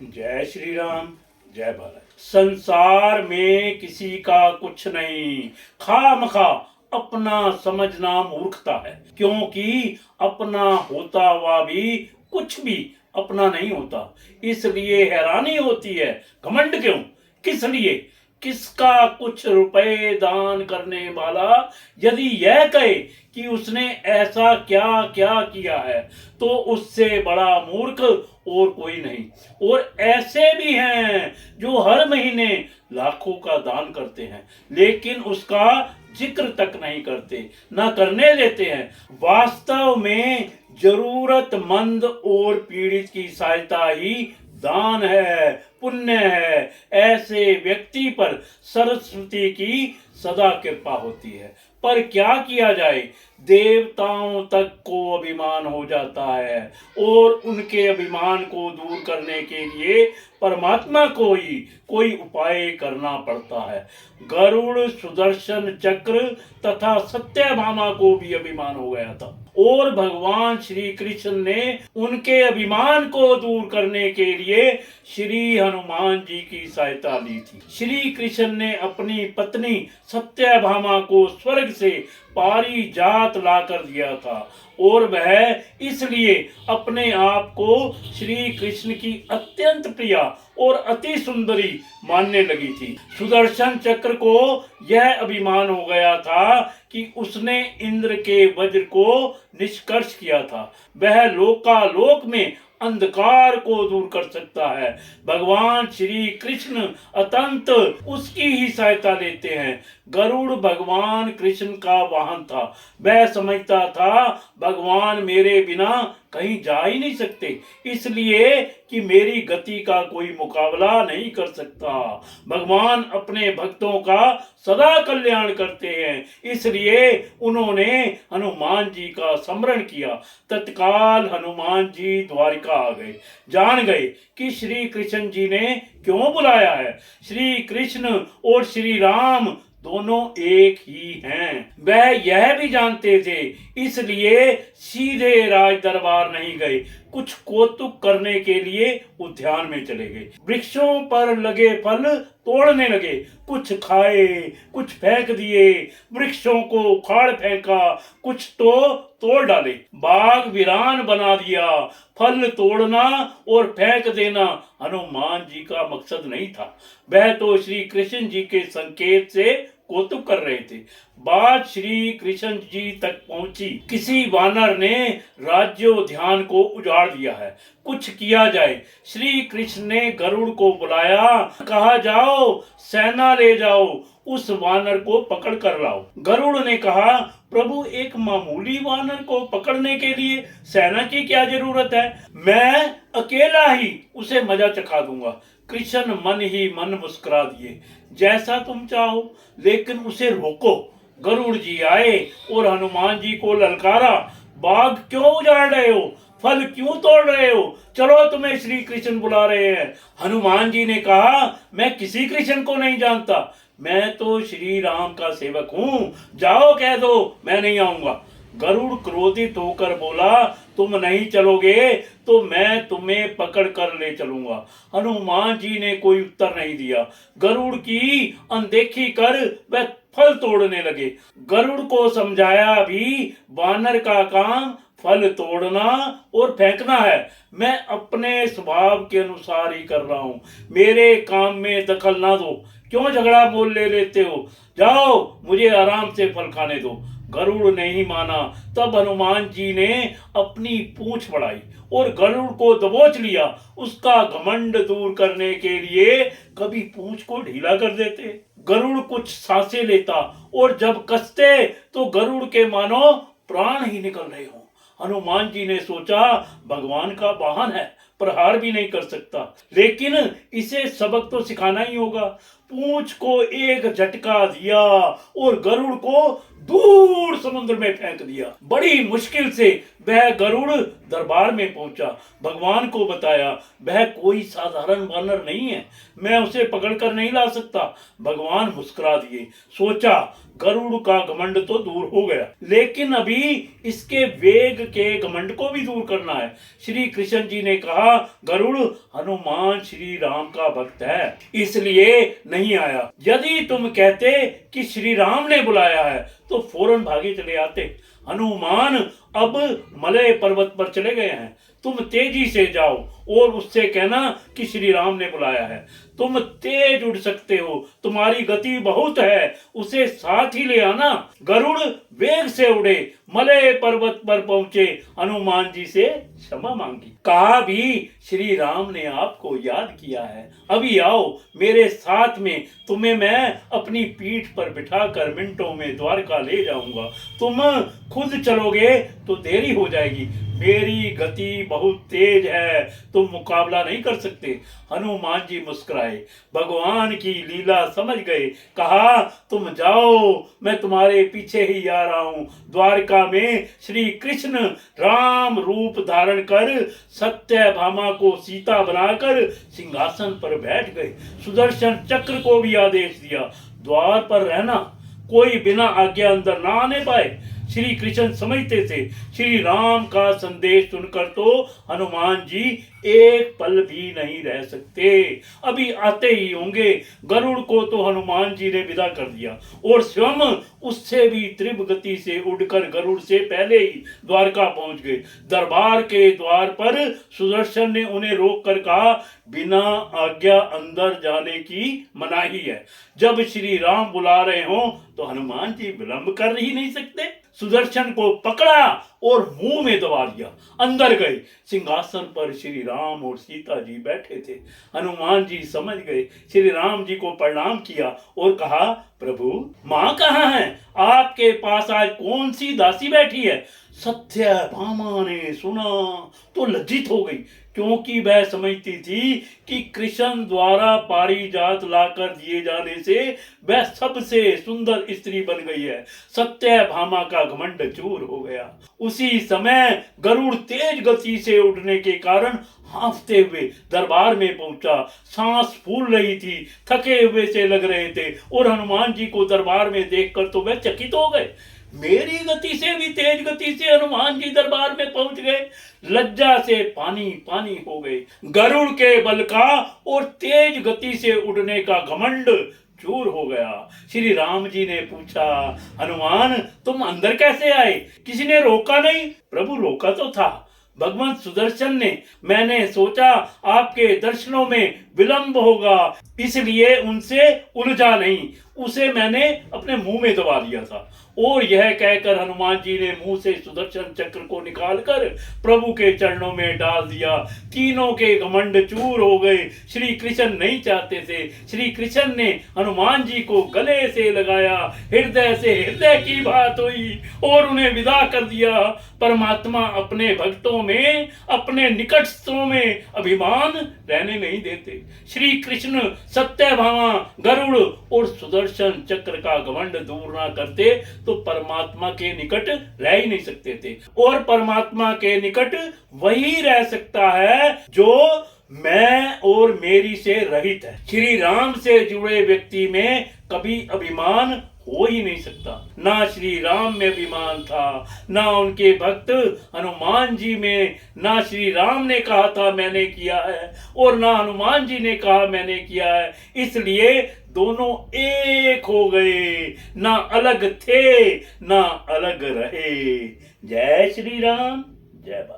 जय श्री राम। जय भारत। संसार में किसी का कुछ नहीं, खामखा अपना समझना मूर्खता है, क्योंकि अपना होता हुआ भी कुछ भी अपना नहीं होता। इसलिए हैरानी होती है, घमंड क्यों, किस लिए, किसका कुछ रुपए दान करने वाला यदि यह कहे कि उसने ऐसा क्या क्या किया है, तो उससे बड़ा मूर्ख और कोई नहीं। और ऐसे भी हैं जो हर महीने लाखों का दान करते हैं, लेकिन उसका जिक्र तक नहीं करते, ना करने देते हैं। वास्तव में जरूरतमंद और पीड़ित की सहायता ही दान है, पुण्य है। ऐसे व्यक्ति पर सरस्वती की सदा कृपा होती है। पर क्या किया जाए, देवताओं तक को अभिमान हो जाता है, और उनके अभिमान को दूर करने के लिए परमात्मा को ही कोई उपाय करना पड़ता है। गरुड़, सुदर्शन चक्र तथा सत्यभामा को भी अभिमान हो गया था, और भगवान श्री कृष्ण ने उनके अभिमान को दूर करने के लिए श्री हनुमान जी की सहायता ली थी। श्री कृष्ण ने अपनी पत्नी सत्यभामा को स्वर्ग से पारिजात लाकर दिया था, और वह इसलिए अपने आप को श्री कृष्ण की अत्यंत प्रिया और अति सुंदरी मानने लगी थी। सुदर्शन चक्र को यह अभिमान हो गया था कि उसने इंद्र के वज्र को निष्कर्ष किया था। वह लोकालोक में अंधकार को दूर कर सकता है। भगवान श्री कृष्ण अतंत उसकी ही सहायता लेते हैं। गरुड़ भगवान कृष्ण का वाहन था। वह समझता था भगवान मेरे बिना कहीं जा ही नहीं सकते, इसलिए कि मेरी गति का कोई मुकाबला नहीं कर सकता। भगवान अपने भक्तों का सदा कल्याण करते हैं, इसलिए उन्होंने हनुमान जी का स्मरण किया। तत्काल हनुमान जी द्वारिका आ गए। जान गए कि श्री कृष्ण जी ने क्यों बुलाया है। श्री कृष्ण और श्री राम दोनों एक ही हैं। वह यह भी जानते थे, इसलिए सीधे राज दरबार नहीं गए, कुछ कौतुक करने के लिए उद्यान में चले गए। वृक्षों पर लगे फल तोड़ने लगे, कुछ खाए, कुछ फेंक दिए। वृक्षों को उखाड़ फेंका, कुछ तो तोड़ डाले। बाग वीरान बना दिया। फल तोड़ना और फेंक देना हनुमान जी का मकसद नहीं था। वह तो श्री कृष्ण जी के संकेत से कौतुक कर रहे थे। बात श्री कृष्ण जी तक पहुंची। किसी वानर ने राज्योद्यान को उजाड़ दिया है, कुछ किया जाए। श्री कृष्ण ने गरुड़ को बुलाया, कहा जाओ सेना ले जाओ, उस वानर को पकड़ कर लाओ। गरुड़ ने कहा, प्रभु एक मामूली वानर को पकड़ने के लिए सेना की क्या जरूरत है, मैं अकेला ही उसे मजा चखा दूंगा। कृष्ण मन ही मन मुस्कुरा दिए, जैसा तुम चाहो, लेकिन उसे रोको। गरुड़ जी आए और हनुमान जी को ललकारा, बाग क्यों उजाड़ रहे हो, फल क्यों तोड़ रहे हो, चलो तुम्हें श्री कृष्ण बुला रहे हैं। हनुमान जी ने कहा, मैं किसी कृष्ण को नहीं जानता, मैं तो श्री राम का सेवक हूँ, जाओ कह दो मैं नहीं आऊंगा। गरुड़ क्रोधित होकर बोला, तुम नहीं चलोगे तो मैं तुम्हें पकड़ कर ले चलूंगा। हनुमान जी ने कोई उत्तर नहीं दिया। गरुड़ की अनदेखी कर वह फल तोड़ने लगे। गरुड़ को समझाया भी, वानर का काम फल तोड़ना और फेंकना है, मैं अपने स्वभाव के अनुसार ही कर रहा हूँ, मेरे काम में दखल ना दो। क्यों झगड़ा मोल ले लेते हो, जाओ मुझे आराम से फल खाने दो। गरुड़ नहीं माना। तब हनुमान जी ने अपनी पूंछ बढ़ाई और गरुड़ को दबोच लिया। उसका घमंड दूर करने के लिए कभी पूंछ को ढीला कर देते। गरुड़ कुछ सांसें लेता, और जब कसते तो गरुड़ के मानो प्राण ही निकल रहे हो। हनुमान जी ने सोचा, भगवान का वाहन है, प्रहार भी नहीं कर सकता, लेकिन इसे सबक तो सिखाना ही होगा। पूंछ को एक झटका दिया और गरुड़ को दूर समुद्र में फेंक दिया। बड़ी मुश्किल से वह गरुड़ दरबार में पहुंचा, भगवान को बताया वह कोई साधारण वानर नहीं है, मैं उसे पकड़कर नहीं ला सकता। भगवान मुस्कुरा दिए, सोचा गरुड़ का घमंड तो दूर हो गया, लेकिन अभी इसके वेग के घमंड को भी दूर करना है। श्री कृष्ण जी ने कहा, गरुड़ हनुमान श्री राम का भक्त है, इसलिए नहीं आया। यदि तुम कहते कि श्री राम ने बुलाया है तो फौरन भागे चले आते। हनुमान अब मलय पर्वत पर चले गए हैं, तुम तेजी से जाओ और उससे कहना कि श्री राम ने बुलाया है। तुम तेज उड़ सकते हो, तुम्हारी गति बहुत है, उसे साथ ही ले आना। गरुड़ वेग से उड़े, मलय पर्वत पर पहुंचे, हनुमान जी से क्षमा मांगी। कहा भी श्री राम ने आपको याद किया है, अभी आओ मेरे साथ में, तुम्हें मैं अपनी पीठ पर बिठाकर मिनटों में द्वारका ले जाऊंगा। तुम खुद चलोगे तो देरी हो जाएगी, मेरी गति बहुत तेज है, तुम मुकाबला नहीं कर सकते। हनुमान जी मुस्कुराए, भगवान की लीला समझ गए। कहा, तुम जाओ, मैं तुम्हारे पीछे ही आ रहा हूं। द्वारका में श्री कृष्ण राम रूप धारण कर सत्यभामा को सीता बनाकर सिंहासन पर बैठ गए। सुदर्शन चक्र को भी आदेश दिया, द्वार पर रहना, कोई बिना आज्ञा अंदर ना आने पाए। श्री कृष्ण समझते थे श्री राम का संदेश सुनकर तो हनुमान जी एक पल भी नहीं रह सकते, अभी आते ही होंगे। गरुड़ को तो हनुमान जी ने विदा कर दिया और स्वयं उससे भी तीव्र गति से उड़कर गरुड़ से पहले ही द्वारका पहुंच गए। दरबार के द्वार पर सुदर्शन ने उन्हें रोक कर कहा, बिना आज्ञा अंदर जाने की मनाही है। जब श्री राम बुला रहे हो तो हनुमान जी विलंब कर ही नहीं सकते। सुदर्शन को पकड़ा और मुंह में दबा दिया, अंदर गए। सिंहासन पर श्री राम और सीता जी बैठे थे। हनुमान जी समझ गए, श्री राम जी को प्रणाम किया और कहा, प्रभु माँ कहाँ है? आपके पास आज कौन सी दासी बैठी है? सत्यभामा ने सुना तो लज्जित हो गई, क्योंकि वह समझती थी कि कृष्ण द्वारा पारिजात लाकर दिए जाने से वह सबसे सुंदर स्त्री बन गई है। सत्यभामा का घमंड चूर हो गया। उसी समय गरुड़ तेज गति से उड़ने के कारण हांफते हुए दरबार में पहुंचा। सांस फूल रही थी, थके हुए से लग रहे थे और हनुमान जी को दरबार में देखकर तो वह चकित हो गए। मेरी गति से भी तेज गति से हनुमान जी दरबार में पहुंच गए। लज्जा से पानी पानी हो गए। गरुड़ के बल का और तेज गति से उड़ने का घमंड चूर हो गया। श्री राम जी ने पूछा, हनुमान तुम अंदर कैसे आए? किसी ने रोका नहीं? प्रभु रोका तो था भगवान सुदर्शन ने, मैंने सोचा आपके दर्शनों में विलंब होगा, इसलिए उनसे उलझा नहीं, उसे मैंने अपने मुंह में दबा दिया था। और यह कहकर हनुमान जी ने मुंह से सुदर्शन चक्र को निकालकर प्रभु के चरणों में डाल दिया। तीनों के घमंड चूर हो गए। श्री कृष्ण नहीं चाहते थे। श्री कृष्ण ने हनुमान जी को गले से लगाया, हृदय से हृदय की बात हुई और उन्हें विदा कर दिया। परमात्मा अपने भक्तों में, अपने निकटस्थों में अभिमान रहने नहीं देते। श्री कृष्ण सत्यभामा, गरुड़ और सुदर्शन चक्र का घमंड दूर ना करते तो परमात्मा के निकट रह ही नहीं सकते थे। और परमात्मा के निकट वही रह सकता है जो मैं और मेरी से रहित है। श्री राम से जुड़े व्यक्ति में कभी अभिमान हो ही नहीं सकता। ना श्री राम में अभिमान था, ना उनके भक्त हनुमान जी में। ना श्री राम ने कहा था मैंने किया है और ना हनुमान जी ने कहा मैंने किया है, इसलिए दोनों एक हो गए, ना अलग थे ना अलग रहे। जय श्री राम, जय भारत।